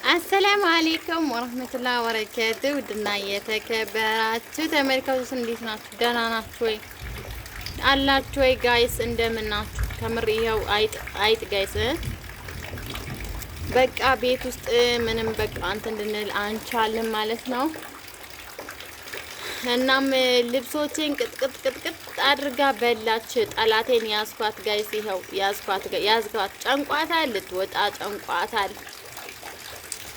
አሰላሙ አለይኩም ወራህመቱላሂ ወበረካቱ። ውድና የተከበራችሁ ተመልካቾች እንዴት ናችሁ? ደህና ናችሁ ወይ? አላችሁ ወይ ጋይስ? እንደምን ናችሁ? ከምር ይኸው አይጥ ጋይስ በቃ ቤት ውስጥ ምንም በቃ እንትን እንድንል አንቻልም ማለት ነው። እናም ልብሶቼን ቅጥቅጥ አድርጋ በላች። ጠላቴን ያዝኳት ጋይስ፣ ይኸው ያዝኳት። ጨንቋታል፣ ልትወጣ ጨንቋታል።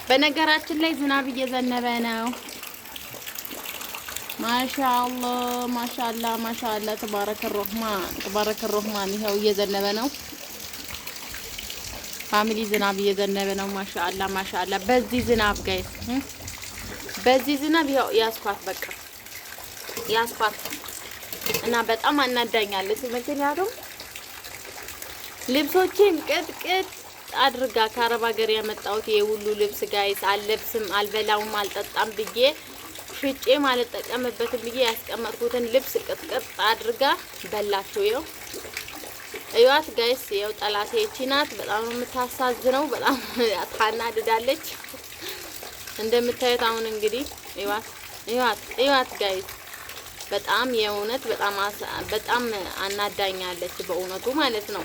በነገራችን ላይ ዝናብ እየዘነበ ነው። ማሻአላ ተባረከ ረህማን ይኸው እየዘነበ ነው። ፋሚሊ ዝናብ እየዘነበ ነው። ማሻአላ በዚህ ዝናብ ጋይስ፣ በዚህ ዝናብ ይኸው ያስኳት፣ በቃ ያስኳት እና በጣም አናዳኛለች። ምክንያቱም ልብሶቼን ቅጥቅጥ አድርጋ ከአረብ ሀገር ያመጣሁት የሁሉ ልብስ ጋይስ አልለብስም፣ አልበላውም፣ አልጠጣም ብዬ ሽጬ ማልጠቀምበትም ብዬ ያስቀመጥኩትን ልብስ ቅጥቅጥ አድርጋ በላችሁ። ይኸው እዩዋት ጋይስ፣ ይኸው ጠላቴ እቺ ናት። በጣም ነው የምታሳዝነው፣ በጣም ታናድዳለች። እንደምታዩት አሁን እንግዲህ እዩዋት ጋይስ፣ በጣም የእውነት በጣም አናዳኛለች በእውነቱ ማለት ነው።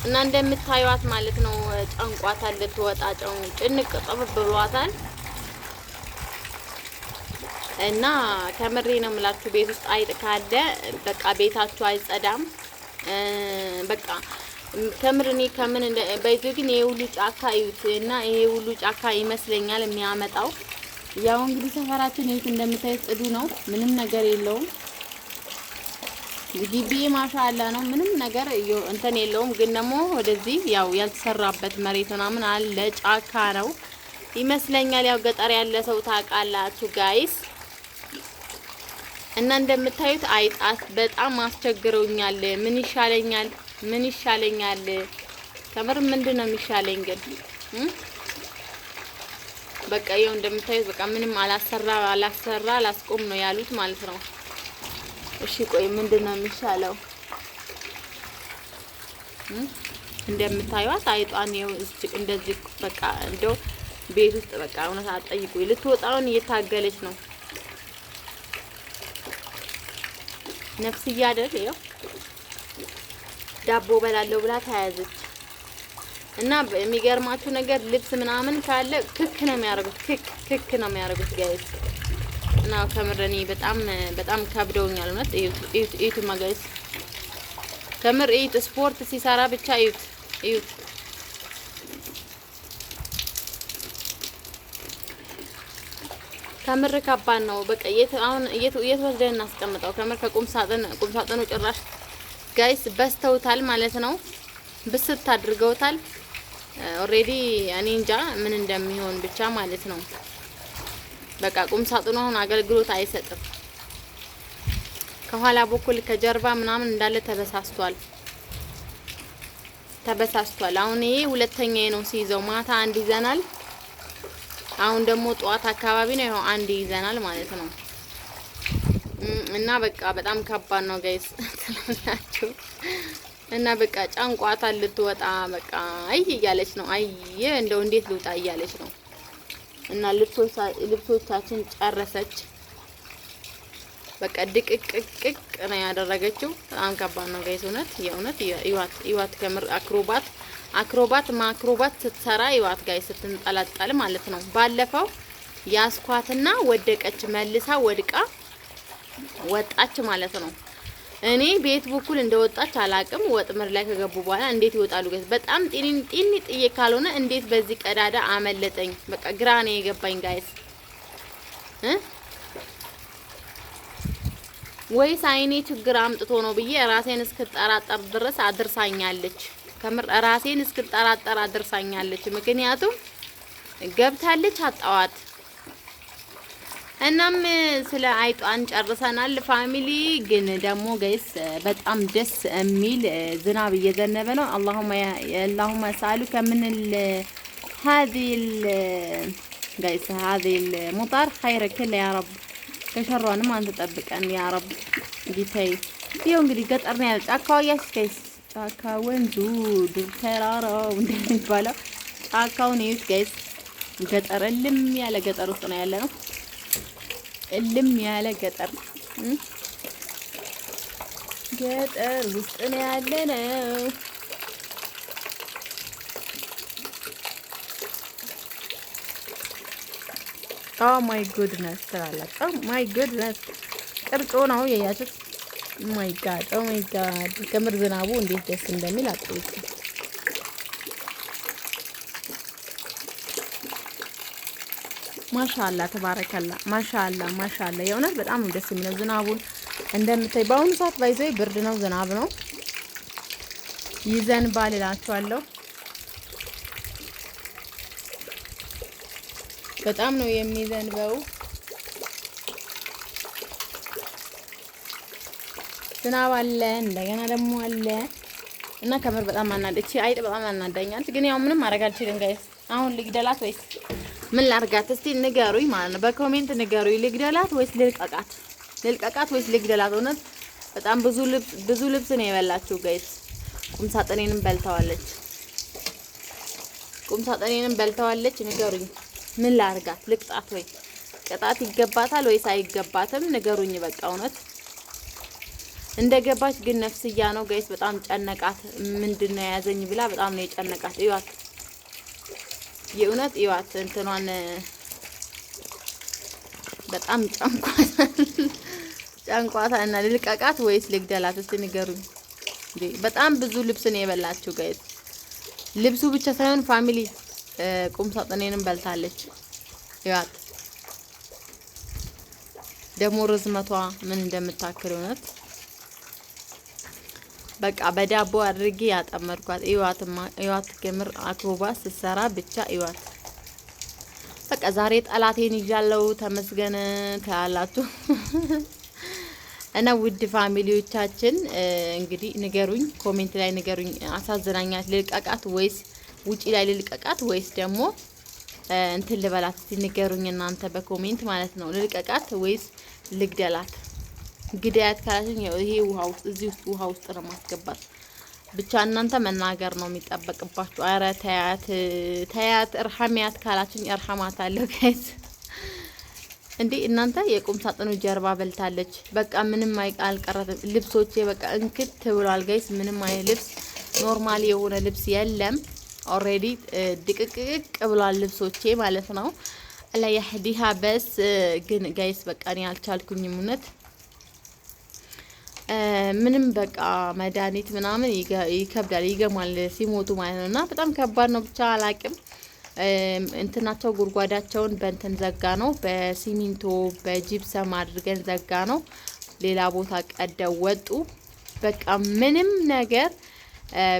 እና እንደምታዩት ማለት ነው ጨንቋታል፣ ልትወጣ ጭንቅ ጥብብ ብሏታል። እና ከምሬ ነው የምላችሁ ቤት ውስጥ አይጥ ካለ በቃ ቤታችሁ አይጸዳም። በቃ ከምር እኔ ከምን በይዙ ግን ይሄ ሁሉ ጫካ እዩት። እና ይሄ ሁሉ ጫካ ይመስለኛል የሚያመጣው። ያው እንግዲህ ሰፈራችን ይሄ እንደምታዩት ጽዱ ነው፣ ምንም ነገር የለውም። ግቢ ማሻአላ ነው፣ ምንም ነገር እንትን የለውም። ግን ደግሞ ወደዚህ ያው ያልተሰራበት መሬት ምናምን አለ፣ ጫካ ነው ይመስለኛል። ያው ገጠር ያለ ሰው ታውቃላችሁ ጋይስ። እና እንደምታዩት አይጣት በጣም አስቸግረውኛል። ምን ይሻለኛል? ከምር ምንድነው የሚሻለኝ ግን? በቃ ይኸው እንደምታዩት በቃ ምንም አላስቆም ነው ያሉት ማለት ነው። እሺ ቆይ ምንድነው የሚሻለው? እንደምታዩት አይጧን ይኸው እንደዚህ በቃ እንደው ቤት ውስጥ በቃ እውነት አትጠይቁኝ፣ ልትወጣውን እየታገለች ነው። ነፍስያ አይደል? ይኸው ዳቦ በላለው ብላ ተያዘች። እና የሚገርማችሁ ነገር ልብስ ምናምን ካለ ክክ ነው የሚያደርጉት ጋይስ። እና ከምረኔ በጣም ከብደውኛል እውነት። እዩት ጋይስ፣ ከምር እዩት። ስፖርት ሲሰራ ብቻ እዩት። ከምር ከባድ ነው። በቃ የት ወስደን እናስቀምጠው? ከምር ከቁም ሳጥኑ ጭራሽ ጋይስ በስተውታል ማለት ነው። ብስት አድርገውታል ኦሬዲ። እኔ እንጃ ምን እንደሚሆን ብቻ ማለት ነው። በቃ ቁም ሳጥኑ አሁን አገልግሎት አይሰጥም። ከኋላ በኩል ከጀርባ ምናምን እንዳለ ተበሳስቷል። አሁን ይሄ ሁለተኛዬ ነው ሲይዘው። ማታ አንድ ይዘናል፣ አሁን ደግሞ ጠዋት አካባቢ ነው ይሄው አንድ ይዘናል ማለት ነው። እና በቃ በጣም ከባድ ነው ጋይስ ትላላችሁ። እና በቃ ጫንቋታል፣ ልትወጣ በቃ አይ እያለች ነው። አይ እንደው እንዴት ልውጣ እያለች ነው። እና ልብሶቻችን ጨረሰች። በቃ ድቅቅቅቅ ነው ያደረገችው። በጣም ከባድ ነው ጋይስ የእውነት ይዋት ከምር አክሮባት ስትሰራ ይዋት ጋይስ፣ ስትንጠለጠል ማለት ነው። ባለፈው ያስኳትና ወደቀች፣ መልሳ ወድቃ ወጣች ማለት ነው። እኔ ቤት በኩል እንደወጣች አላቅም። ወጥመድ ላይ ከገቡ በኋላ እንዴት ይወጣሉ ጋይስ? በጣም ጢኒ ጥዬ ካልሆነ እንዴት በዚህ ቀዳዳ አመለጠኝ? በቃ ግራ ነው የገባኝ ጋይስ። ወይስ አይኔ ችግር አምጥቶ ነው ብዬ ራሴን እስክጠራጠር ድረስ አድርሳኛለች። ከምር ራሴን እስክጠራጠር አድርሳኛለች። ምክንያቱም ገብታለች አጣዋት። እናም ስለ አይጧን ጨርሰናል ፋሚሊ። ግን ደግሞ ጋይስ በጣም ደስ የሚል ዝናብ እየዘነበ ነው። اللهم اسالك من هذه ጋይስ هذه المطر خير كله يا رب ከሸሯንም አንተ ጠብቀን ያ ረብ ጌታዬ። ይኸው እንግዲህ ገጠር ነው ያለው ጫካው። ያስከስ ጫካ ወንዙ ድር ተራራው እንደሚባለው ጫካውን እዩት ጋይስ። ገጠር እልም ያለ ገጠር ውስጥ ነው ያለነው። እልም ያለ ገጠር ገጠር ውስጥ ነው ያለነው። ኦ ማይ ጉድነስ ትላላችሁ። ኦ ማይ ጉድነስ ቅርጾ ነው ያያችሁት። ማይ ጋድ ኦ ማይ ጋድ ከምር ዝናቡ እንዴት ደስ እንደሚል አጥሩት። ማሻአላ ተባረከላ ማሻአላ የእውነት በጣም ነው ደስ የሚለው። ዝናቡን እንደምታይ በአሁኑ ሰዓት ባይዘይ ብርድ ነው፣ ዝናብ ነው፣ ይዘንባል እላችኋለሁ። በጣም ነው የሚዘንበው። ዝናብ አለ እንደገና ደግሞ አለ እና ከምር በጣም አናደች። አይጥ በጣም አናዳኛለች፣ ግን ያው ምንም ማድረግ አልችልም ጋይስ። አሁን ልግደላት ወይስ ምን ላርጋት? እስቲ ንገሩኝ ማለት ነው፣ በኮሜንት ንገሩኝ። ልግደላት ወይስ ልልቀቃት? ልልቀቃት ወይስ ልግደላት? እውነት በጣም ብዙ ልብስ ነው የበላችሁ ጋይስ። ቁምሳጥኔንም በልተዋለች። ንገሩኝ፣ ምን ላርጋት? ልቅጣት ወይ ቅጣት ይገባታል ወይስ አይገባትም? ንገሩኝ በቃ። እውነት እንደገባች ግን ነፍስያ ነው ጋይስ። በጣም ጨነቃት። ምንድነው የያዘኝ ብላ በጣም ነው የጨነቃት። እዩዋት፣ የእውነት እዩዋት። እንትኗን በጣም ጨንቋታል እና ልልቀቃት ወይስ ልግደላት? እስቲ ንገሩኝ። በጣም ብዙ ልብስ ነው የበላችሁ ጋይስ። ልብሱ ብቻ ሳይሆን ፋሚሊ ቁምሳጥኔንም በልታለች። እዩዋት ደግሞ ርዝመቷ ምን እንደምታክል እውነት በቃ በዳቦ አድርጌ ያጠመድኳት። እዩዋት ከምር አክሮባ ስትሰራ ብቻ እዩዋት። በቃ ዛሬ ጠላቴን ይዣለው ተመስገን ታላችሁ። እና ውድ ፋሚሊዎቻችን እንግዲህ ንገሩኝ፣ ኮሜንት ላይ ንገሩኝ። አሳዝናኛት ልልቀቃት ወይስ ውጪ ላይ ልልቀቃት ወይስ ደግሞ እንትን ልበላት? እስቲ ንገሩኝ እናንተ በኮሜንት ማለት ነው። ልልቀቃት ወይስ ልግደላት? ግዳያት ካላችሁኝ ይሄ ውሃ ውስጥ ነው ማስገባት። ብቻ እናንተ መናገር ነው የሚጠበቅባችሁ። አረ ተያት እርሐሚያት ካላችሁኝ እርሐማታለሁ ጋይስ። እንዴ እናንተ የቁም ሳጥኑ ጀርባ በልታለች። በቃ ምንም አልቀረም። ልብሶቼ በቃ እንክት ብሏል ጋይስ። ምንም አይነት ልብስ ኖርማል የሆነ ልብስ የለም። ኦሬዲ ድቅቅቅ ብሏል ልብሶቼ ማለት ነው። አላ ያህዲሃ በስ ግን ጋይስ በቃ እኔ አልቻልኩኝም እውነት። ምንም በቃ መድኃኒት ምናምን ይከብዳል፣ ይገማል ሲሞቱ ማለት ነውና በጣም ከባድ ነው። ብቻ አላቅም እንትናቸው ጉድጓዳቸውን በእንትን ዘጋ ነው፣ በሲሚንቶ በጂፕሰም አድርገን ዘጋ ነው። ሌላ ቦታ ቀደው ወጡ። በቃ ምንም ነገር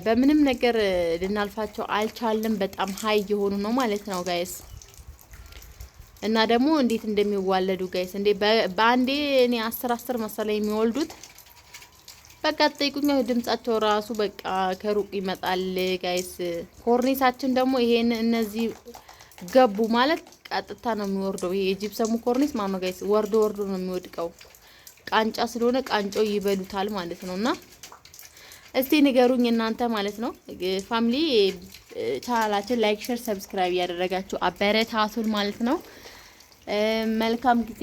በምንም ነገር ልናልፋቸው አልቻልንም። በጣም ሀይ የሆኑ ነው ማለት ነው ጋይስ። እና ደግሞ እንዴት እንደሚዋለዱ ጋይስ እንዴ በአንዴ እኔ 10 መሰለኝ የሚወልዱት። በቃ ጠይቁኝ፣ ድምጻቸው ራሱ በቃ ከሩቅ ይመጣል ጋይስ። ኮርኒሳችን ደግሞ ይሄን እነዚህ ገቡ ማለት ቀጥታ ነው የሚወርደው። ይሄ የጂፕሰሙ ኮርኒስ ማለት ነው ጋይስ፣ ወርዶ ነው የሚወድቀው። ቃንጫ ስለሆነ ቃንጮ ይበሉታል ማለት ነውና እስቲ ንገሩኝ እናንተ ማለት ነው ፋሚሊ። ቻናላችን ላይክ፣ ሼር፣ ሰብስክራይብ ያደረጋችሁ አበረታቱን ማለት ነው። መልካም ጊዜ